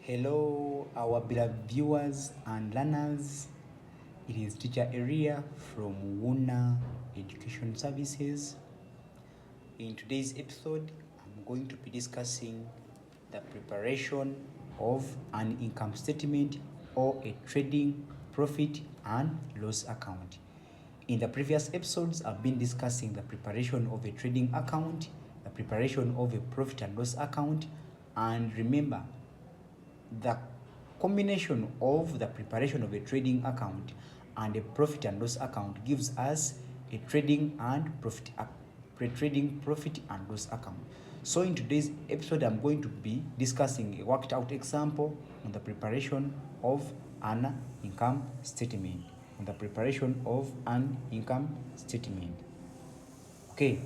Hello, our beloved viewers and learners. It is teacher Eria from Wuna Education Services. In today's episode, I'm going to be discussing the preparation of an income statement or a trading profit and loss account. In the previous episodes, I've been discussing the preparation of a trading account, the preparation of a profit and loss account, and remember, the combination of the preparation of a trading account and a profit and loss account gives us a trading profit and loss account. So in today's episode, I'm going to be discussing a worked out example on the preparation of an income statement. Okay,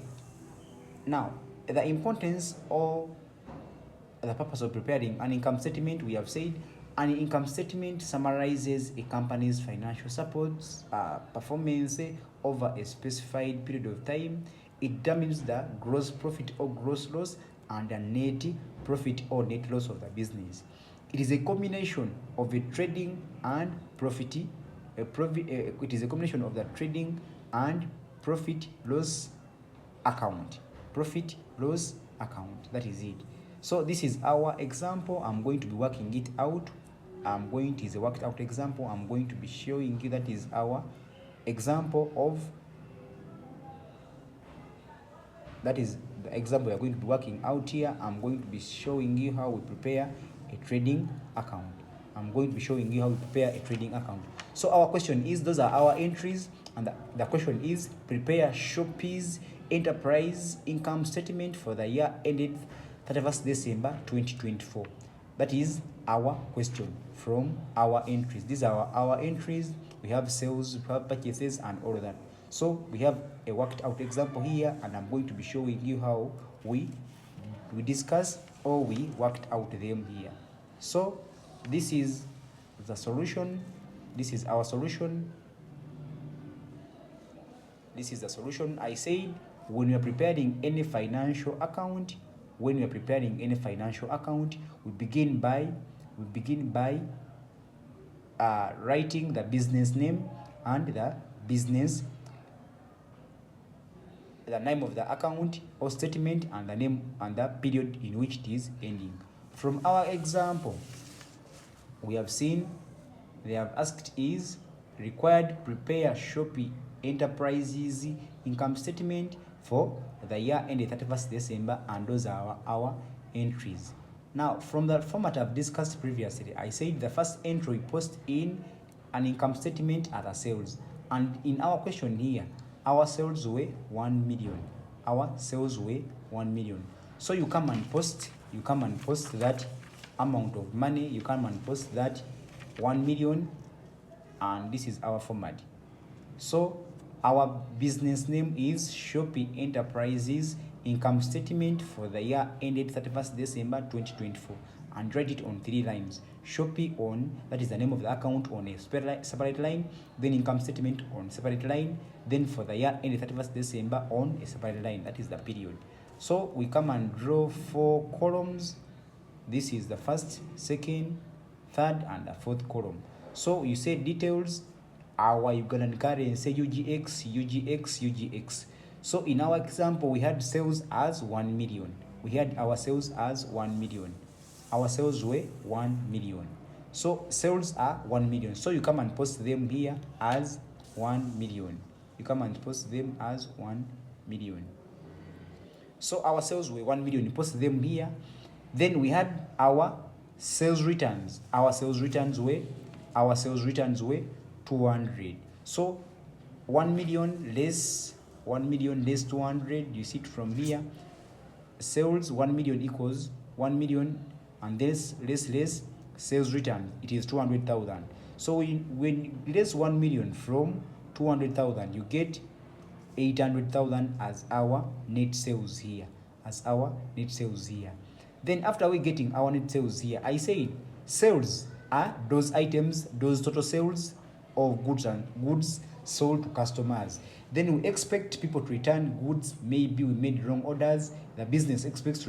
now the importance or the purpose of preparing an income statement, we have said an income statement summarizes a company's financial performance over a specified period of time. It determines the gross profit or gross loss and the net profit or net loss of the business. It is a combination of a trading and profit. It is a combination of the trading and profit loss account. That is it. So this is our example. I'm going to be working it out. It is a worked out example. I'm going to be showing you that is our example of, that is the example we are going to be working out here. I'm going to be showing you how we prepare a trading account. So our question is, those are our entries, and the question is, prepare Shoppi's enterprise income statement for the year ended 31st December 2024. That is our question from our entries. These are our entries. We have sales, we have purchases, and all of that. So we have a worked out example here, and I'm going to be showing you how we discuss or we worked out them here. So this is the solution. This is our solution. This is the solution. I said, when we are preparing any financial account, we begin by writing the business name and the name of the account or statement, and the name and the period in which it is ending. From our example, we have seen they have asked is required prepare Shoppi Enterprises income statement for the year ended 31st December, and those are our entries. Now, from the format I've discussed previously, I said the first entry we post in an income statement are the sales, and in our question here, our sales were 1 million. So you come and post that amount of money. You come and post that 1 million, and this is our format. So our business name is Shoppi Enterprises income statement for the year ended 31st December 2024, and write it on 3 lines. Shoppi on, that is the name of the account, on a separate line, then income statement on separate line, then for the year ended 31st December on a separate line, that is the period. So we come and draw 4 columns. This is the first, second, third, and the fourth column. So you say details, our Ugandan currency UGX. So in our example, we had sales as 1 million. Our sales were 1 million. So sales are 1 million. So you come and post them here as 1 million. So our sales were 1 million. You post them here. Then we had our sales returns. Our sales returns were 200. So 1 million less 200. You see it from here. Sales 1 million equals 1 million, and this less sales return, it is 200,000. So when you less 1 million from 200,000, you get 800,000 as our net sales here. Then after we getting our net sales here, I say sales are those items, those total sales of goods sold to customers. Then we expect people to return goods. Maybe we made wrong orders. The business expects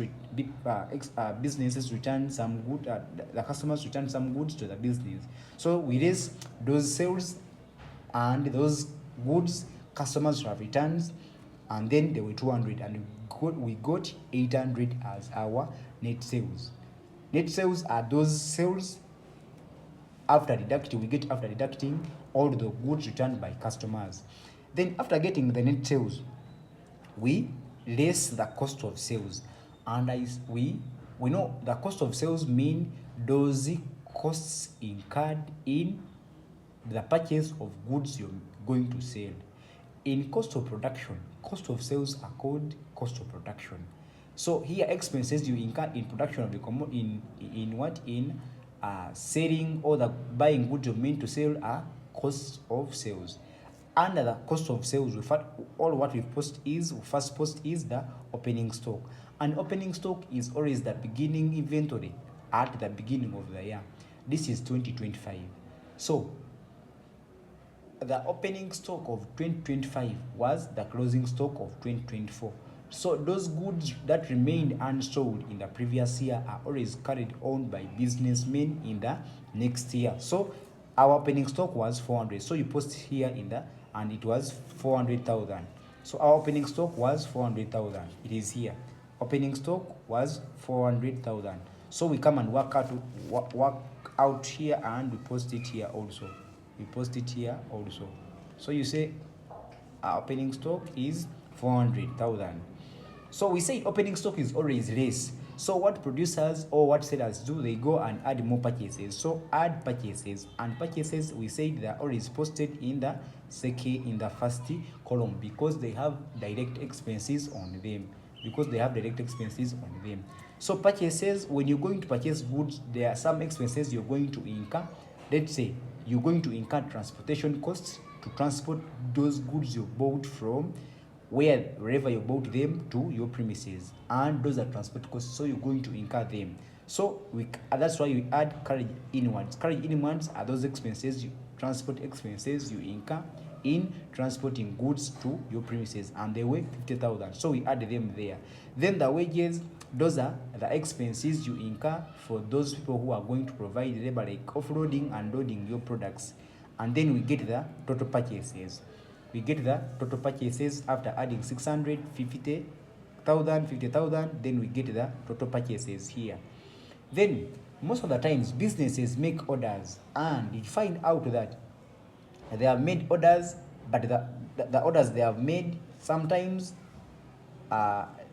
businesses return some good, the customers return some goods to the business. So we raise those sales and those goods customers have returns, and then there were 200, and we got 800 as our net sales. Net sales are those sales after deducting all the goods returned by customers. Then after getting the net sales, we less the cost of sales, and we know the cost of sales mean those costs incurred in the purchase of goods you're going to sell. In cost of production, cost of sales are called cost of production. So here expenses you incur in production of the selling or the buying goods you're meant to sell are costs of sales. Under the cost of sales, all what we first post is the opening stock. And opening stock is always the beginning inventory at the beginning of the year. This is 2025. So the opening stock of 2025 was the closing stock of 2024. So those goods that remained unsold in the previous year are always carried on by businessmen in the next year. So our opening stock was 400. So you post here in the, and it was 400,000. So our opening stock was 400,000. It is here. Opening stock was 400,000. So we come and work out here, and we post it here also. We post it here also. So you say our opening stock is 400,000. So we say opening stock is always less. So what producers or what sellers do, they go and add more purchases. So add purchases, and purchases we say they are always posted in the first column because they have direct expenses on them. So purchases, when you're going to purchase goods, there are some expenses you're going to incur. Let's say you're going to incur transportation costs to transport those goods you bought from wherever you bought them to your premises, and those are transport costs, so you're going to incur them. So that's why we add carriage inwards. Carriage inwards are those expenses, transport expenses you incur in transporting goods to your premises, and they were 50,000. So we add them there. Then the wages, those are the expenses you incur for those people who are going to provide labor, like offloading and loading your products. And then we get the total purchases. After adding 600, 50,000, 50,000, then we get the total purchases here. Then most of the times businesses make orders, and you find out that they have made orders, but the orders they have made, sometimes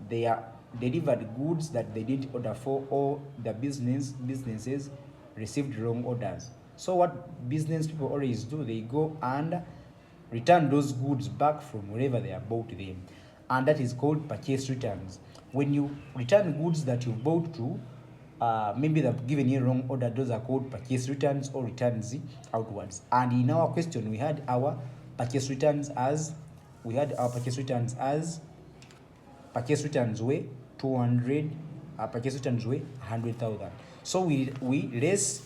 they are delivered goods that they didn't order for, or the businesses received wrong orders. So what business people always do, they go and return those goods back from wherever they have bought them, and that is called purchase returns. When you return goods that you bought to, maybe they've given you wrong order, those are called purchase returns or returns outwards. And in our question, we had our purchase returns as purchase returns were 200, purchase returns were 100,000. So we raise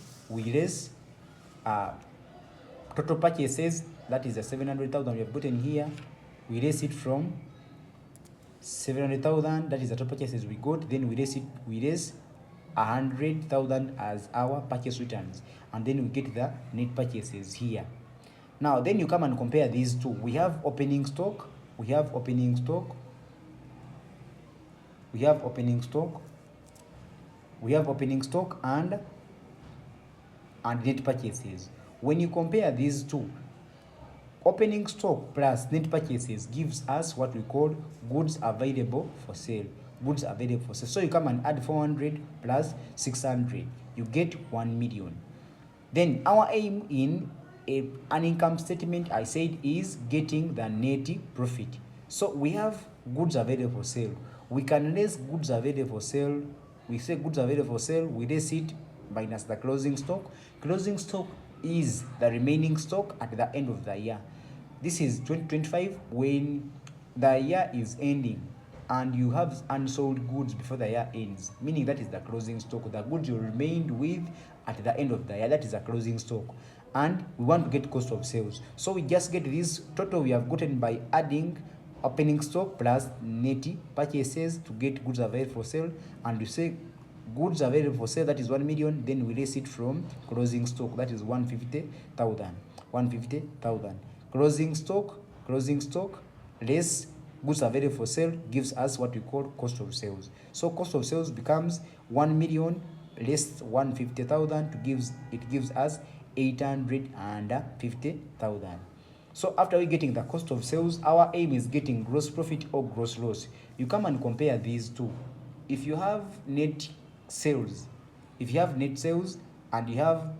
total purchases, that is the 700,000 we have gotten here. We raise it from 700,000, that is the total purchases we got. Then we raise 100,000 as our purchase returns, and then we get the net purchases here. Now then you come and compare these two. We have opening stock, and net purchases. When you compare these two, opening stock plus net purchases gives us what we call goods available for sale. So you come and add 400 plus 600, you get 1 million. Then our aim in an income statement, I said, is getting the net profit. So we have goods available for sale. We can less goods available for sale. We say goods available for sale, we less it minus the closing stock. Closing stock is the remaining stock at the end of the year. This is 2025, when the year is ending and you have unsold goods before the year ends, meaning that is the closing stock, the goods you remained with at the end of the year, that is the closing stock. And we want to get cost of sales, so we just get this total we have gotten by adding opening stock plus net purchases to get goods available for sale, and you say goods available for sale, that is 1 million, then we less it from closing stock, that is 150,000. Closing stock less goods available for sale gives us what we call cost of sales. So cost of sales becomes 1 million less 150,000 it gives us 850,000. So after we getting the cost of sales, our aim is getting gross profit or gross loss. You come and compare these two. If you have net sales, and you have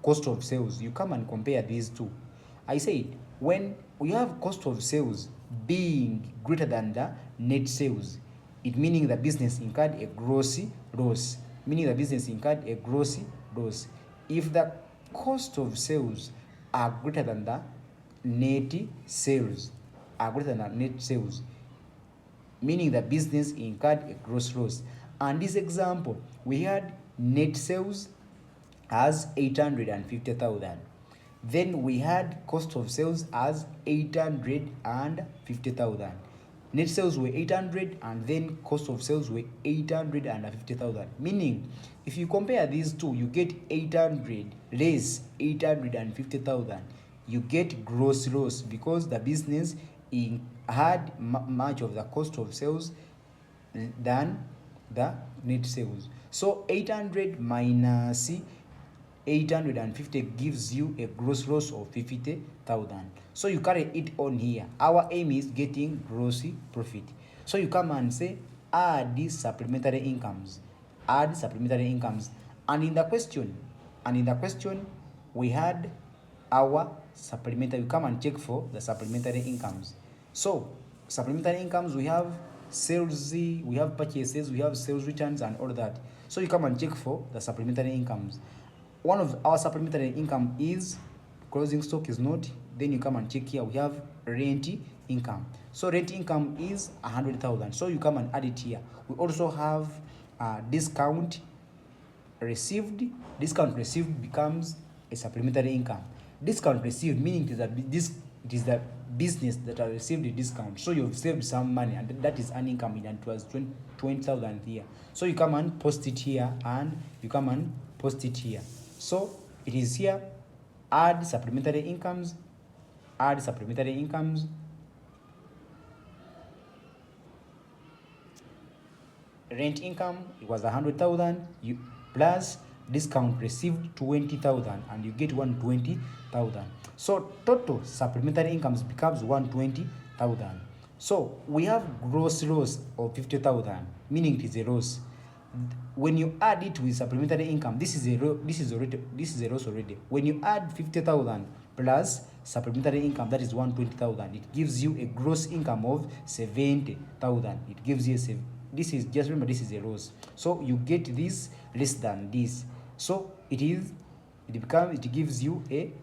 cost of sales, you come and compare these two. I said when we have cost of sales being greater than the net sales, it meaning the business incurred a gross loss. If the cost of sales are greater than the net sales, meaning the business incurred a gross loss. And this example, we had net sales as 850,000. Then we had cost of sales as 850,000. Net sales were 800 and then cost of sales were 850,000. Meaning, if you compare these two, you get 800 less 850,000. You get gross loss because the business had much of the cost of sales than the net sales. So 800 minus 850 gives you a gross loss of 50,000. So you carry it on here. Our aim is getting gross profit. So you come and say add these supplementary incomes. And in the question, we had our supplementary. You come and check for the supplementary incomes. So supplementary incomes, we have sales, we have purchases, we have sales returns and all that. So you come and check for the supplementary incomes. One of our supplementary income is closing stock is not. Then you come and check here, we have rent income. So rent income is 100,000. So you come and add it here. We also have discount received. Discount received becomes a supplementary income. Discount received meaning it is the business that has received a discount. So you've saved some money and that is an income, and it was 20,000 here. So you come and post it here and you come and post it here. So it is here, add supplementary incomes. Rent income, it was 100,000, you plus discount received 20,000, and you get 120,000. So total supplementary incomes becomes 120,000. So we have gross loss of 50,000, meaning it is a loss. When you add it with supplementary income, this is a loss already. When you add 50,000 plus supplementary income, that is 120,000. It gives you a gross income of 70,000. It gives you this is, just remember, this is a loss. So you get this less than this. So it gives you a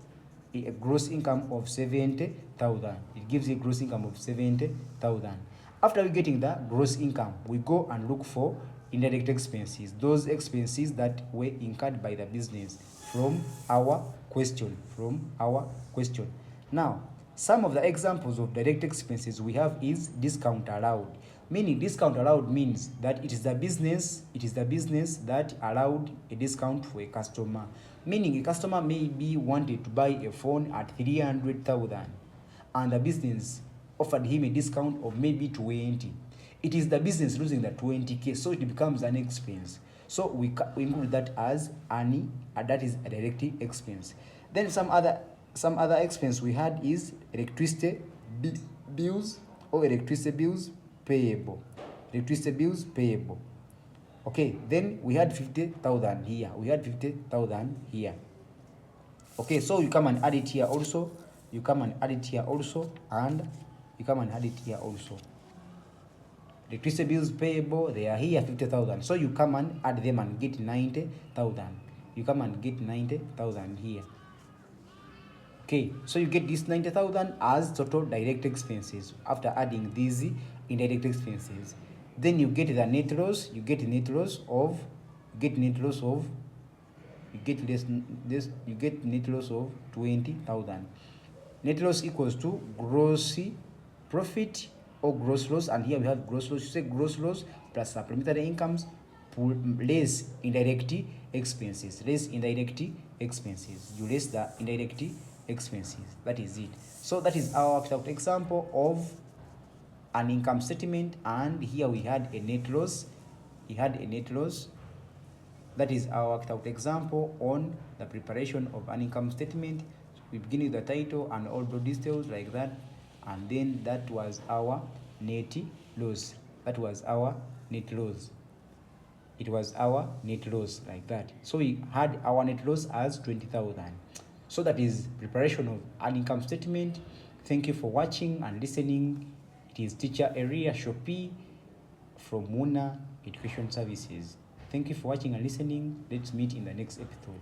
gross income of 70,000. It gives you a gross income of 70,000. After we getting the gross income, we go and look for indirect expenses, those expenses that were incurred by the business from our question. Now, some of the examples of direct expenses we have is discount allowed. Meaning discount allowed means that it is the business that allowed a discount for a customer. Meaning a customer may be wanted to buy a phone at 300,000 and the business offered him a discount of maybe 20. It is the business losing the 20k, so it becomes an expense. So we include that as that is a direct expense. Then some other expense we had is electricity bills or electricity bills payable. Okay, then we had 50,000 here. Okay, so you come and add it here also. And you come and add it here also. Electricity bills payable, they are here 50,000. So you come and add them and get 90,000. Here. Okay, so you get this 90,000 as total direct expenses after adding these indirect expenses. Then you get the net loss. You get net loss of 20,000. Net loss equals to gross profit or gross loss, and here we have gross loss. You say gross loss plus supplementary incomes less indirect expenses. Less indirect expenses. You less the indirect expenses. That is it. So that is our example of an income statement, and here we had a net loss. He had a net loss. That is our worked out example on the preparation of an income statement. So we begin with the title and all the details like that, and then that was our net loss. That was our net loss. It was our net loss like that. So we had our net loss as 20,000. So that is preparation of an income statement. Thank you for watching and listening. It is teacher Eria Shoppi from Muna Education Services. Thank you for watching and listening. Let's meet in the next episode.